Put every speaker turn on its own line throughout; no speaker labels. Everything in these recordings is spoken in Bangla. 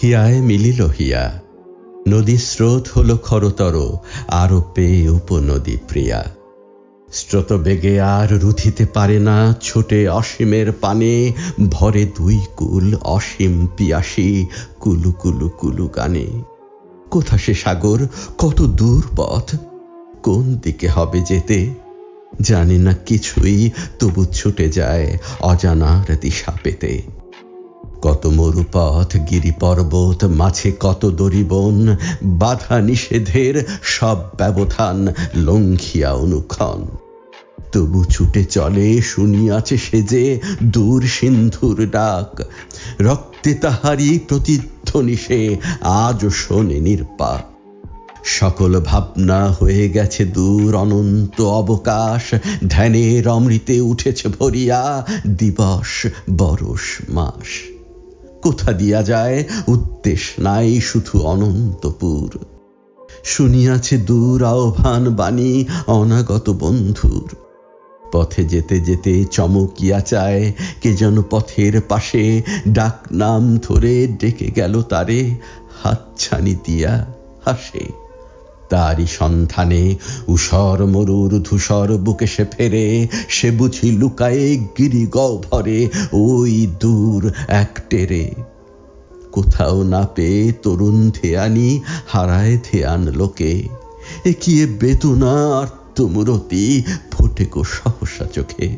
হিয়ায় মিলিল হিয়া, নদী স্রোত হল খরতর, আরো পেয়ে উপনদী প্রিয়া। স্রোত বেগে আর রুধিতে পারে না, ছোটে অসীমের পানে, ভরে দুই কুল অসীম পিয়াসী, কুলু কুলু কুলু গানে। কোথা সে সাগর, কত দূর পথ, কোন দিকে হবে যেতে, জানি না কিছুই, তবু ছুটে যায় অজানার দিশা পেতে। কত মরুপথ, গিরি পর্বত, মাঝে কত দরিবন, বাধা নিষেধের সব ব্যবধান লঙ্ঘিয়া অনুক্ষণ। তবু ছুটে চলে, শুনিয়াছে সে যে দূর সিন্ধুর ডাক, রক্তে তাহারি প্রতিধ্বনি সে আজও শোনে নির্বাক। সকল ভাবনা হয়ে গেছে দূর, অনন্ত অবকাশ, ধ্যানের অমৃতে উঠেছে ভরিয়া দিবস বরষ মাস। কোথা দিয়া যায় উদ্দেশ নাই, শুধু অনন্তপুর। শুনিয়াছে দূর আহ্বান বাণী অনাগত বন্ধুর। পথে যেতে যেতে চমকিয়া চায়, কে যেন পথের পাশে ডাক নাম ধরে ডেকে গেল তারে, হাতছানি দিয়া হাসে। তারই সন্ধানে উষর মরুর ধূসর বুকে সে ফেরে, সে বুঝি লুকায়ে গিরি গহ্বরে ওই দূর এক টেরে। কোথাও না পেয়ে তরুণ ধ্যানী হারায় ধ্যান লোকে, একিয়ে বেদনা আর্তমূরতি ফোটে গো সহসা চোখে।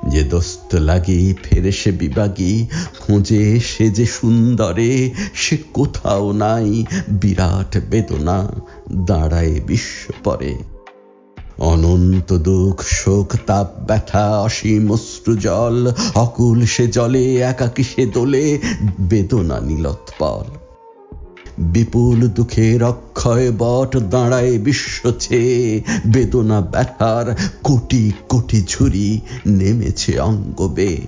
যে দোস্ত লাগি ফেরে সে বিভাগী, খোঁজে সে যে সুন্দরে, সে কোথাও নাই, বিরাট বেদনা দাঁড়ায় বিশ্ব পরে। অনন্ত দুঃখ শোক তাপ ব্যথা অসীম অশ্রু জল, অকুল সে জলে একাকী সে দোলে, বেদনা নীলোৎপল। বিপুল দুঃখের অক্ষয় বট দাঁড়ায় বিশ্ব ছেয়ে, বেদনা ব্যথার কোটি কোটি ঝুরি নেমেছে অঙ্গ বেয়ে।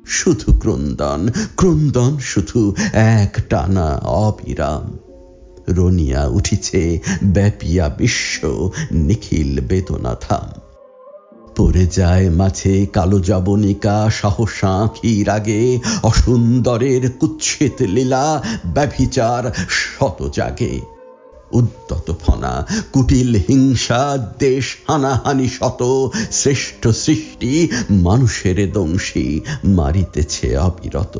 শুধু ক্রন্দন ক্রন্দন, শুধু এক টানা অবিরাম, রনিয়া উঠিছে ব্যাপিয়া বিশ্ব নিখিল বেদনা ধাম। পড়ে যায় মাঝে কালো জবনিকা সহসা আঁখির আগে, অসুন্দরের কুৎসিত লীলা ব্যভিচার শত জাগে। উদ্যত ফনা কুটিল হিংসা দেশ হানাহানি শত, শ্রেষ্ঠ সৃষ্টি মানুষের দংশী মারিতেছে অবিরত।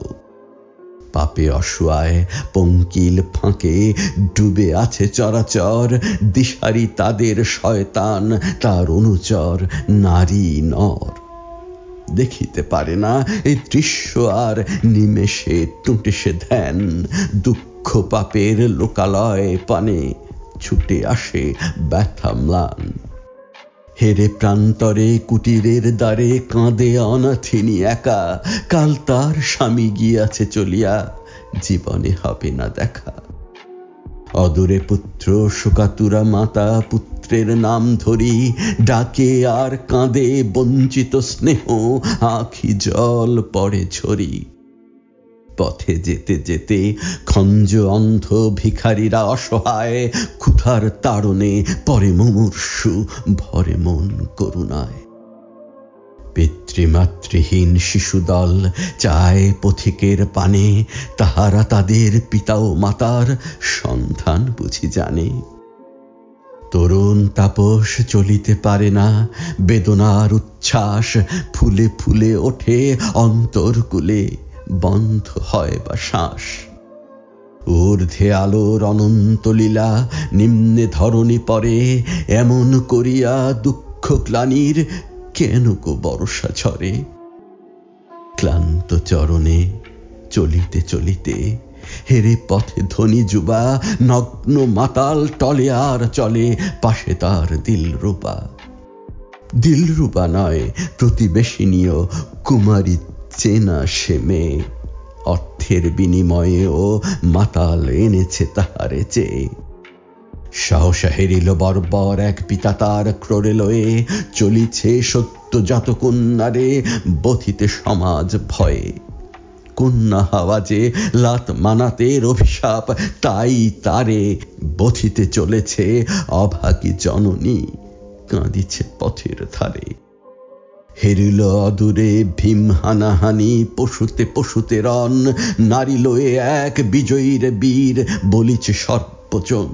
পাপে অসহায় পঙ্কিল ফাঁকে ডুবে আছে চরাচর, দিশারি তাদের শয়তান তার অনুচর নারী নর। দেখিতে পারে না এই দৃশ্য আর নিমেষে টুটে সে ধ্যান, দুঃখ পাপের লোকালয় পানে ছুটে আসে ব্যথা ম্লান। হেরে প্রান্তরে কুটিরের দ্বারে কাঁদে অনাথিনী একা, কাল তার স্বামী গিয়াছে চলিয়া, জীবনে হবে না দেখা। অদূরে পুত্র শোকাতুরা মাতা পুত্রের নাম ধরি, ডাকে আর কাঁদে বঞ্চিত স্নেহ, আঁখি জল পড়ে ঝরি। পথে যেতে যেতে খঞ্জ অন্ধ ভিখারীরা অসহায়, ক্ষুধার তাড়নে পরে মুমূর্ষু ভরে মন করুণায়। পিতৃমাতৃহীন শিশুদল চায় পথিকের পানে, তাহারা তাদের পিতা ও মাতার সন্ধান বুঝি জানে। তরুণ তাপস চলিতে পারে না, বেদনার উচ্ছ্বাস ফুলে ফুলে ওঠে অন্তরকুলে, বন্ধ হয় বা শ্বাস। ঊর্ধ্বে আলোর অনন্ত লীলা, নিম্নে ধরণী পরে, এমন করিয়া দুঃখ গ্লানির কেন গো বর্ষা ঝরে। ক্লান্ত চরণে চলিতে চলিতে হেরে পথে ধনী যুবা, নগ্ন মাতাল টলে আর চলে পাশে তার দিলরুবা। দিলরুবা নয় প্রতিবেশিনীয় কুমারী চেনা সে মেয়ে, অর্থের বিনিময়ে ও মাতাল এনেছে তাহারে চেয়ে। সহসা হেরিল বর্বর এক পিতা তার ক্রোড়ে লয়ে, চলিছে সত্যজাত কন্যারে বধিতে সমাজ ভয়ে। কন্যা হাওয়া যে লাত মানাতের অভিশাপ, তাই তারে বধিতে চলেছে অভাগী জননী, কাঁদিছে পথের ধারে। হেরিল অদূরে ভীম হানাহানি, পশুতে পশুতে রণ, নারী লয়ে এক বিজয়ীর বীর বলিছে সর্বজন।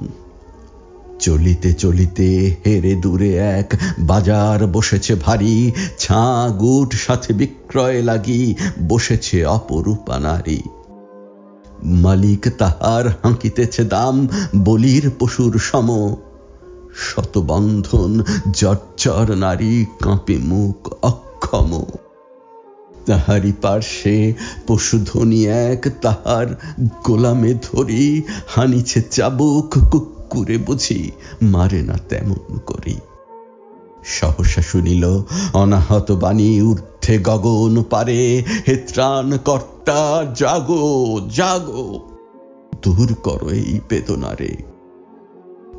চলিতে চলিতে হেরে দূরে এক বাজার বসেছে ভারী, ছাঁ গুট সাথে বিক্রয় লাগি বসেছে অপরূপা নারী। মালিক তাহার হাঁকিতেছে দাম বলির পশুর সম, শতবন্ধন জর্জর নারী কাঁপে মুখ অক্ষম। তাহারি পার্শ্বে পশুধনী এক তাহার গোলামে ধরি, হানিছে চাবুক কুকুরে বুঝি মারে না তেমন করি। সহসা শুনিল অনাহত বাণী ঊর্ধ্বে গগন পারে, হে ত্রাণ কর্তা জাগো জাগো, দূর করো এই বেদনারে।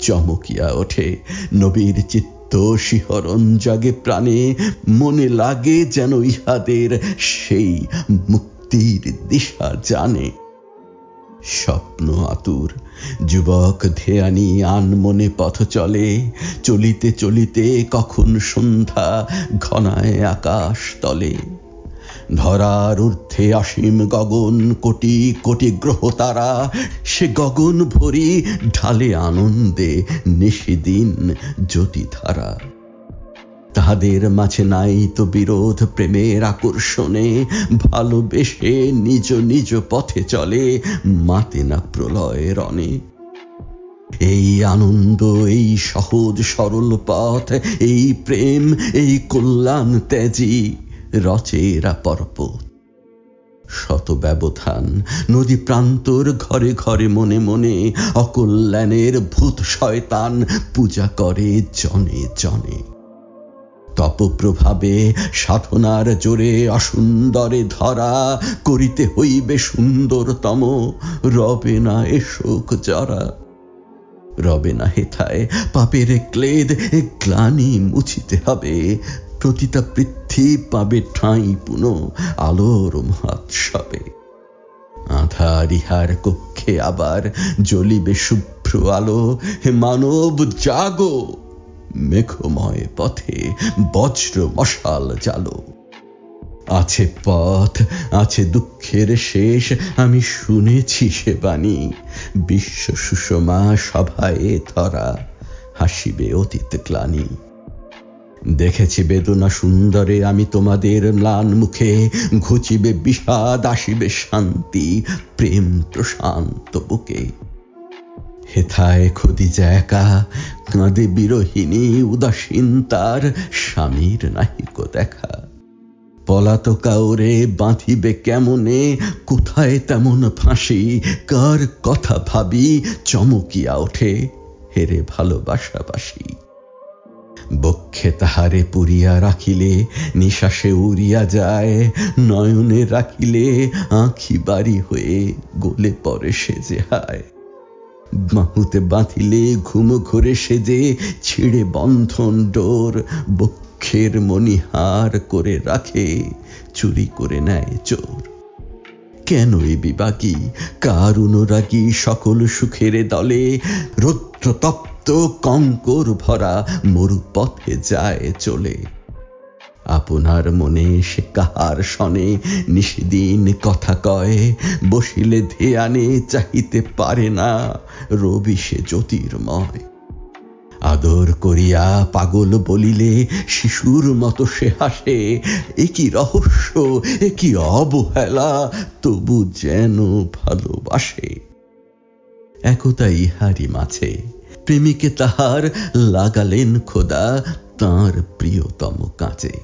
চমকিয়া ওঠে নবীর চিত্ত, শিহরণ জাগে প্রাণে, মনে লাগে যেন ইহাদের সেই মুক্তির দিশা জানে। স্বপ্ন আতুর যুবক ধ্যানী আনমনে পথ চলে, চলিতে চলিতে কখন সন্ধ্যা ঘনায় আকাশ তলে। ধরার ঊর্ধ্বে অসীম গগন, কোটি কোটি গ্রহ তারা, সে গগন ভরি ঢালে আনন্দে নিশিদিন জ্যোতিধারা। তাহাদের মাঝে নাই তো বিরোধ প্রেমের আকর্ষণে, ভালোবেসে নিজ নিজ পথে চলে, মাতে না প্রলয় রণে। এই আনন্দ, এই সহজ সরল পথ, এই প্রেম, এই কল্যাণ ত্যাজি রচেরা পর্বত। শত ব্যবধান নদী প্রান্তর ঘরে ঘরে মনে মনে, অকল্যাণের ভূত শয়তান পূজা করে জনে জনে। তপপ্রভাবে সাধনার জোরে অসুন্দরে ধরা, করিতে হইবে সুন্দরতম, রবে না এ শোক জরা। রবে না হেথায় পাপের ক্লেদ, এ গ্লানি মুছিতে হবে, প্রতিটা পৃথ্বী পাবে ঠাঁই পুনঃ আলোর মহোৎসবে। আধার ইহার কক্ষে আবার জ্বলিবে শুভ্র আলো, হে মানব জাগো, মেঘময় পথে বজ্র মশাল জালো। আছে পথ, আছে দুঃখের শেষ, আমি শুনেছি সে বাণী, বিশ্ব সুষমা সভায় ধরা হাসিবে অতীত গ্লানি। দেখেছি বেদনা সুন্দরে আমি তোমাদের ম্লান মুখে, ঘুচিবে বিষাদ আসিবে শান্তি প্রেম প্রশান্ত বুকে। হেথায় খদিজা একা কাঁদে বিরহিণী, উদাসীন তার স্বামীর নাহিক দেখা। পলাতকা ওরে বাঁধিবে কেমনে, কোথায় তেমন ফাঁসি, কার কথা ভাবি চমকিয়া ওঠে হেরে ভালোবাসাবাসী। বক্ষে তাহারে পুরিয়া রাখিলে নিঃশ্বাসে উড়িয়া যায়, নয়নে রাখিলে আঁখি বাড়ি হয়ে গলে পড়ে সেজে হায়। বাহুতে বাঁধিলে ঘুম ঘোরে সেজে ছিঁড়ে বন্ধন ডোর, বক্ষের মণিহার করে রাখে চুরি করে নেয় চোর। কেন এ বিবাগী কার অনুরাগী সকল সুখের দলে, রৌদ্র তপ্ত কঙ্কর ভরা মরুপথে যায় চলে। আপনার মনে সে কাহার শনে নিশিদিন কথা কয়, বসিলে ধ্যানে চাহিতে পারে না রবি সে জ্যোতির্ময়। আদর করিয়া পাগল বলিলে শিশুর মতো সে হাসে, এ কি রহস্য, এ কি অবহেলা, তবু যেন ভালোবাসে। একতা ইহারি মাঝে প্রেমিকে তাহার লাগালেন খোদা তাঁর প্রিয়তম কাজে।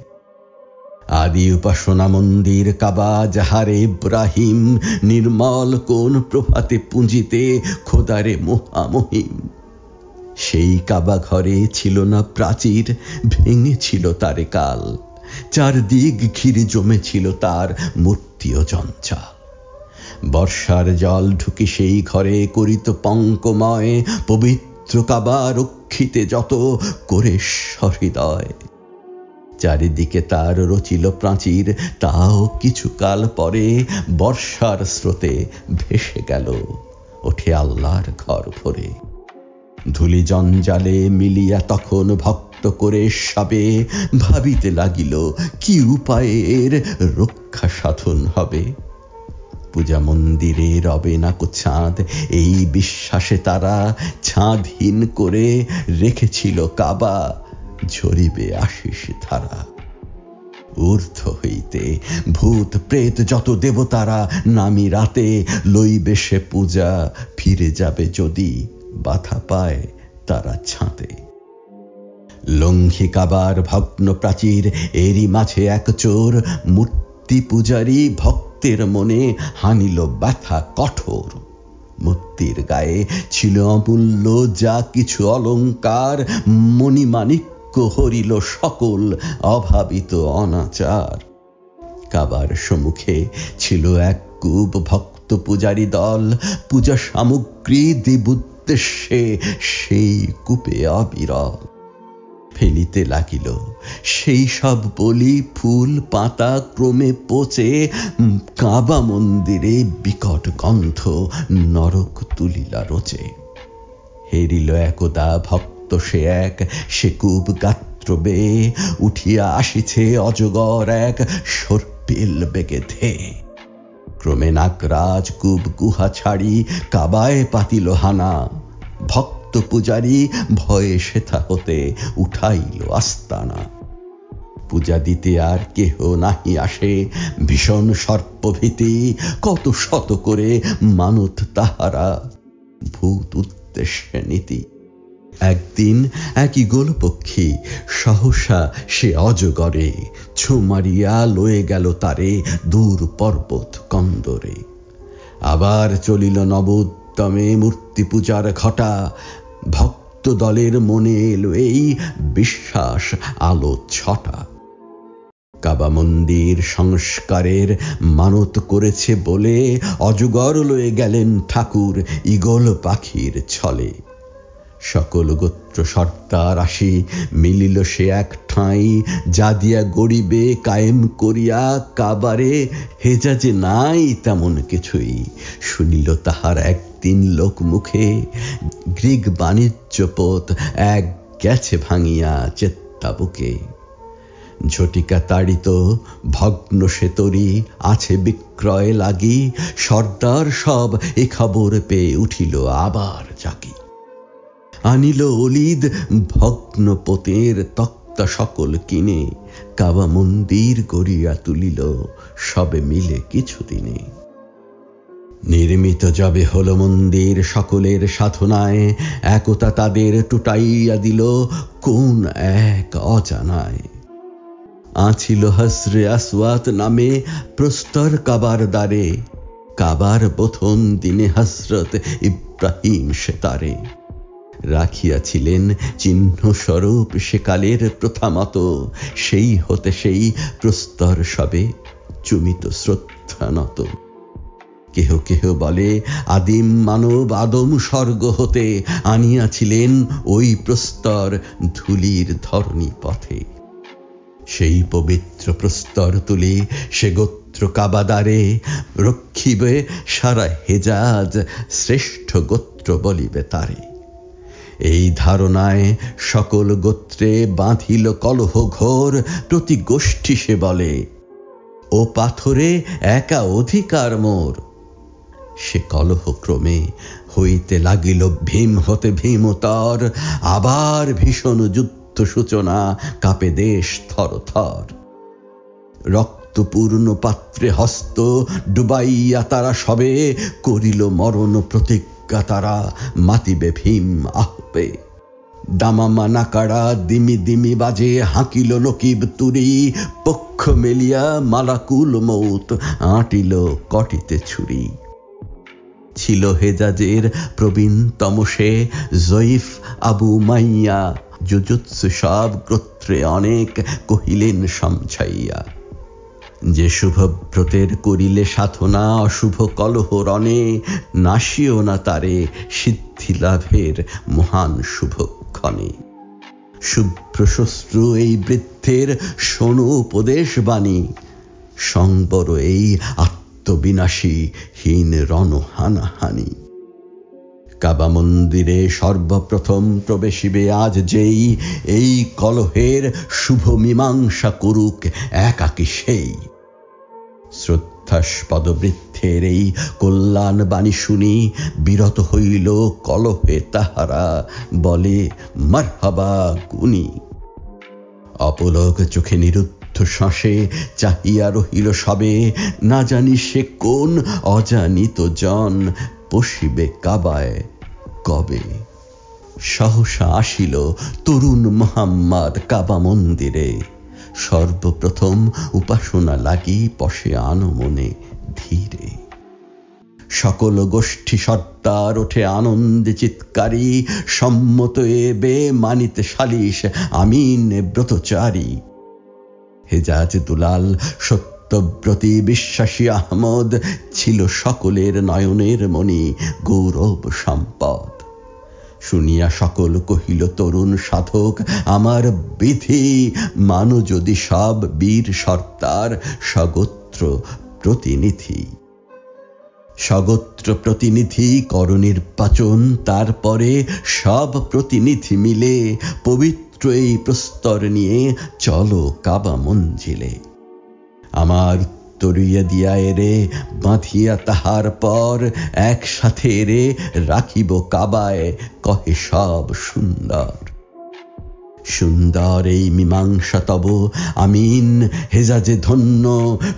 আদি উপাসনা মন্দির কাবা যাহারে ইব্রাহিম, নির্মল কোন প্রভাতে পুঁজিতে খোদারে মহামহিম। সেই কাবা ঘরে ছিল না প্রাচীর, ভেঙেছিল তারে কাল, চারদিক ঘিরে জমেছিল তার মূর্তি ও জঞ্জাল। বর্ষার জল ঢুকে সেই ঘরে করিত পঙ্কময়, পবিত্র কাবা রক্ষিতে যত করে সহৃদয়। চারিদিকে তার রচিল প্রাচীর, তাও কিছুকাল পরে বর্ষার স্রোতে ভেসে গেল, ওঠে আল্লাহর ঘর ভরে। ধূলি জঞ্জালে মিলিয়া তখন ভক্ত শক্ত করে সবে ভাবিতে লাগিল কি উপায়ে এর রক্ষা সাধন হবে। পূজা মন্দিরে রবে না কো ছাঁদ, এই বিশ্বাসে তারা ছাঁদহীন করে রেখেছিল কাবা, ঝরিবে আশিস ধারা। ঊর্ধ্ব হইতে ভূত প্রেত যত দেবতারা নামি রাতে লইবে সে পূজা, ফিরে যাবে যদি বাধা পায় তারা ছাঁদে। লঙ্ঘি কাবার ভগ্ন প্রাচীর, এরই মাঝে এক চোর মূর্তি পূজারী ভক্তের মনে হানিল ব্যথা কঠোর। মূর্তির গায়ে ছিল অমূল্য যা কিছু অলঙ্কার, মণিমাণিক্য হরিল সকল অভাবিত অনাচার। কাবার সম্মুখে ছিল এক কূপ, ভক্ত পূজারী দল পূজা সামগ্রী দেবুদ্দেশ্যে সেই কূপে অবিরল ফেলিতে লাগিল। সেই সব বলি ফুল পাতা ক্রমে পচে কাবা মন্দিরে বিকট গন্ধ নরক তুলিলা রোচে। হেরিল একদা ভক্ত সে এক, সে কূপ গাত্র বেয়ে উঠিয়া আসিছে অজগর এক সর্পিল বেগে ধেয়ে। ক্রমে নাগরাজ কূপ গুহা ছাড়ি কাবায় পাতিল হানা, ভক্ত পূজারী ভয়ে সেথা হতে উঠাইল আস্তানা। পূজা দিতে আর কেহ নাহি আসে, ভীষণ সর্পভীতি কত শত করে মানত তাহারা, ভূত উদ্দেশ্যে নীতি। একদিন এক ঈগল পক্ষী সহসা সে অজগরে ছো মারিয়া লয়ে গেল তারে দূর পর্বত কন্দরে। আবার চলিল নবোদ্যমে মূর্তি পূজার ঘটা, ভক্ত দলের মনে এলো এই বিশ্বাস আলো ছটা। কাবা মন্দির সংস্কারের মানত করেছে বলে অজগর লয়ে গেলেন ঠাকুর ঈগল পাখির ছলে। সকল গোত্র সর্দার আসি মিলিল সে এক ঠাঁই, যা দিয়া গড়িবে কায়েম করিয়া কাবারে হেজাজে নাই তেমন কিছুই। শুনিল তাহার একদিন লোক মুখে, গ্রীক বাণিজ্য পথ এক গেছে ভাঙিয়া চেত্তা বুকে। ঝটিকা তাড়িত ভগ্ন সে তরি আছে বিক্রয় লাগি, সর্দার সব এ খবর পেয়ে উঠিল আবার জাগি। আনিল অলিদ ভগ্ন পোতের তক্তা সকল কিনে, কাবা মন্দির গড়িয়া তুলিল সবে মিলে কিছুদিনে। নির্মিত যবে হল মন্দির সকলের সাধনায়, একতা তাদের টুটাইয়া দিল কোন এক অজানায়। আছিল হসরে আসওয়াত নামে প্রস্তর কাবার দ্বারে, কাবার প্রথম দিনে হযরত ইব্রাহিম সে তারে রাখিয়াছিলেন চিহ্ন স্বরূপ সেকালের প্রথা মতো। সেই হতে সেই প্রস্তর সবে চুমিত শ্রদ্ধা নত। কেহ কেহ বলে আদিম মানব আদম স্বর্গ হতে আনিয়াছিলেন ওই প্রস্তর ধুলির ধরণী পথে। সেই পবিত্র প্রস্তর তুলি সে গোত্র কাবাদারে, রক্ষিবে সারা হেজাজ শ্রেষ্ঠ গোত্র বলিবে তারে। এই ধারণায় সকল গোত্রে বাঁধিল কলহ ঘোর, প্রতি গোষ্ঠী সে বলে ও পাথরে একা অধিকার মোর। সে কলহ ক্রমে হইতে লাগিল ভীম হতে ভীমতর, আবার ভীষণ যুদ্ধ সূচনা কাঁপে দেশ থর থর। রক্তপূর্ণ পাত্রে হস্ত ডুবাইয়া তারা সবে করিল মরণ প্রতিজ্ঞা, তারা মাতিবে ভীম আহবে। দামামা নাকাড়া দিমি দিমি বাজে হাঁকিল নকিব তুরি, পক্ষ মেলিয়া মালাকুল মৌত আঁটিল কটিতে ছুরি। ছিল হেজাজের প্রবীণ তমসে জয়ীফ আবু মাইয়া, জুজুৎসু সব গোত্রে অনেক কহিলেন সমঝাইয়া। যে শুভব্রতের করিলে সাধনা অশুভ কলহ রণে, নাশিও না তারে সিদ্ধি লাভের মহান শুভক্ষণে। শুভ্রশস্ত্রু এই বৃদ্ধের শোনো উপদেশ বাণী, সংবর এই আত্মবিনাশী হীন রণ হানাহানি। কাবা মন্দিরে সর্বপ্রথম প্রবেশিবে আজ যেই, এই কলহের শুভ মীমাংসা করুক একাকী সেই। শ্রদ্ধাস্পদ বৃদ্ধের এই কল্যাণ বাণী শুনি বিরত হইল কলহে তাহারা, বলে মারহাবা গুনি। অপলক চোখে নিরুদ্ধ শ্বাসে চাহিয়া রহিল সবে, না জানি সে কোন অজানিত জন পশিবে কাবায় কবে। সহসা আসিল তরুণ মোহাম্মদ কাবা মন্দিরে, সর্বপ্রথম উপাসনা লাগি পশে আনমনে ধীরে। সকল গোষ্ঠী সর্দার ওঠে আনন্দে চিৎকারী, সম্মত এবে মানিতে সালিস আমিন ব্রতচারী। হেজাজ দুলাল সত্যব্রতী বিশ্বাসী আহমদ ছিল সকলের নয়নের মণি, গৌরব সম্পদ। শুনিয়া সকল কহিল তরুণ সাধক আমার বিধি, মানো যদি সব বীর সর্দার সগোত্র প্রতিনিধি। সগোত্র প্রতিনিধি কর নির্বাচন, তারপরে সব প্রতিনিধি মিলে পবিত্র এই প্রস্তর নিয়ে চলো কাবা মঞ্জিলে। আমার তরিয়া দিয়া এরে বাঁধিয়া তাহার পর একসাথে এরে রাখিব কাবায়, কহে সব সুন্দর। সুন্দর এই মীমাংসা তব আমিন হেজাজে ধন্য,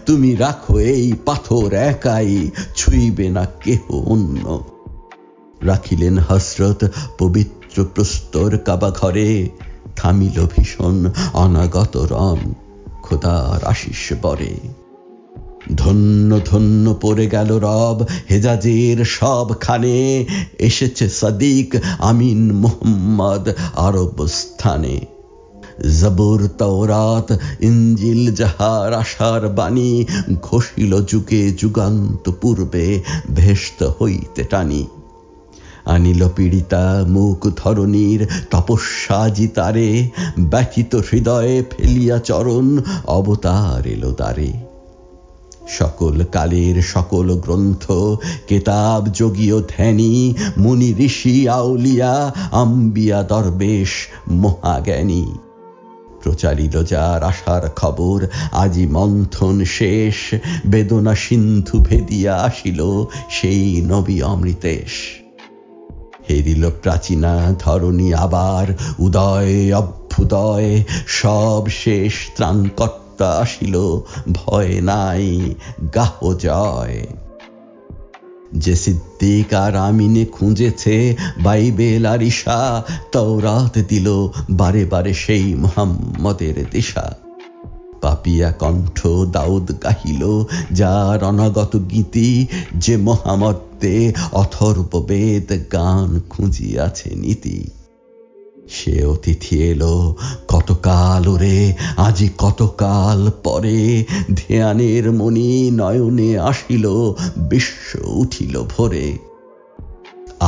তুমি রাখো এই পাথর একাই, ছুঁইবে না কেহ অন্য। রাখিলেন হযরত পবিত্র প্রস্তর কাবা ঘরে, থামিল ভীষণ অনাগত রণ খোদার আশিস বরে। ধন্য ধন্য পড়ে গেল রব হেজাজের সবখানে, এসেছে সাদিক আমিন মোহাম্মদ আরব স্থানে। জবুর তওরাত ইনজিল যাহার আশার বাণী, ঘোষিল যুগে যুগান্ত পূর্বে ভেস্ত হইতে টানি। আনিল পীড়িতা মুখ ধরণীর তপস্যা জিতারে, ব্যথিত হৃদয়ে ফেলিয়া চরণ অবতার এলো দ্বারে। সকল কালের সকল গ্রন্থ কেতাব যোগীয় ধ্যানী, মুনি ঋষি আউলিয়া আম্বিয়া দরবেশ মহাজ্ঞানী। প্রচারিত যার আশার খবর আজি মন্থন শেষ, বেদনা সিন্ধু ভেদিয়া আসিল সেই নবী অমৃতেশ। হেরিল প্রাচীনা ধরণী আবার উদয় অভ্যুদয়, সব শেষ ত্রাণকর্তা আসিল ভয় নাই গাহ জয়। যে সিদ্দিক আর আমিনে খুঁজেছে বাইবেল আর ঈশা, তওরাত দিল বারে বারে সেই মুহাম্মদের দিশা। পাপিয়া কণ্ঠ দাউদ গাহিল যার অনাগত গীতি, যে মহামর্তে অথর্ববেদ গান খুঁজিয়াছে নীতি। সে অতিথি এলো কতকাল ওরে আজি কতকাল পরে, ধ্যানের মণি নয়নে আসিল বিশ্ব উঠিল ভরে।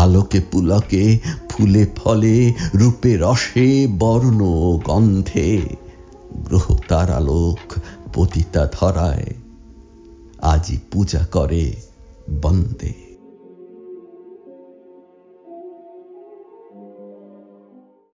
আলোকে পুলকে ফুলে ফলে রূপে রসে বর্ণ গন্ধে, গ্রহ তার আলোক পতিতা ধরায় আজি পূজা করে বন্দে।